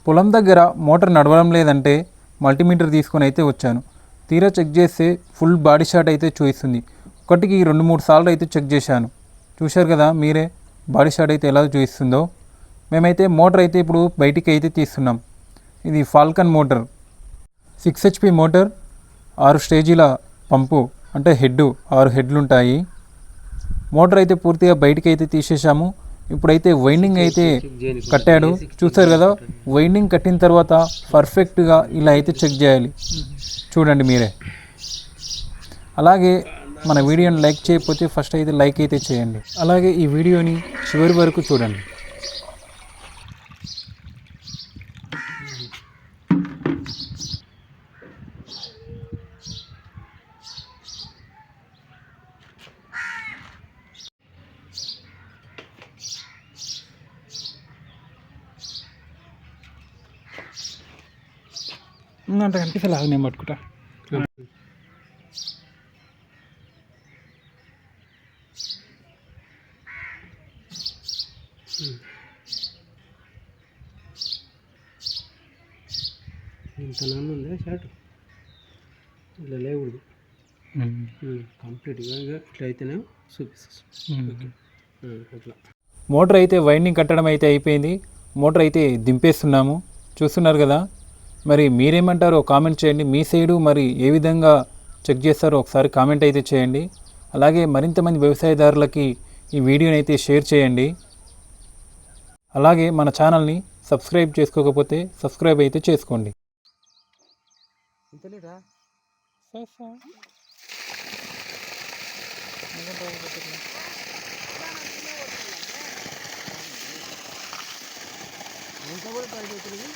పొలం దగ్గర మోటార్ నడవడం లేదంటే మల్టీమీటర్ తీసుకొని అయితే వచ్చాను. తీరా చెక్ చేస్తే ఫుల్ బాడీ షాట్ అయితే చూపిస్తుంది. ఒకటికి 2-3 సార్లు అయితే చెక్ చేశాను. చూశారు కదా మీరే బాడీ షాట్ అయితే ఎలా చూపిస్తుందో. మేమైతే మోటార్ అయితే ఇప్పుడు బయటికి అయితే తీస్తున్నాం. ఇది ఫాల్కన్ మోటార్, 6 HP మోటార్, 6 స్టేజీల పంపు, అంటే 6 హెడ్లు ఉంటాయి. మోటార్ అయితే పూర్తిగా బయటికి అయితే తీసేసాము. ఇప్పుడైతే వైండింగ్ అయితే కట్టాడు. చూసారు కదా, వైండింగ్ కట్టిన తర్వాత పర్ఫెక్ట్గా ఇలా అయితే చెక్ చేయాలి. చూడండి మీరే. అలాగే మన వీడియోని లైక్ చేయకపోతే ఫస్ట్ అయితే లైక్ అయితే చేయండి. అలాగే ఈ వీడియోని చివరి వరకు చూడండి. అంటే కనిపిస్తే లాగా నేను పట్టుకుంటా. ఇంత నాన్న ఉందా షార్ట్ ఇట్లా లేకూడదు. కంప్లీట్గా ఇట్లా అయితేనే చూపిస్తుంది. అట్లా మోటార్ అయితే వైండింగ్ కట్టడం అయితే అయిపోయింది. మోటార్ అయితే దింపేస్తున్నాము. చూస్తున్నారు కదా. మరి మీరేమంటారో కామెంట్ చేయండి. మీ సైడు మరి ఏ విధంగా చెక్ చేస్తారో ఒకసారి కామెంట్ అయితే చేయండి. అలాగే మరింతమంది వ్యవసాయదారులకి ఈ వీడియోని అయితే షేర్ చేయండి. అలాగే మన ఛానల్ని సబ్స్క్రైబ్ చేసుకోకపోతే సబ్స్క్రైబ్ అయితే చేసుకోండి. కూడా ట్రై చేస్తుంది.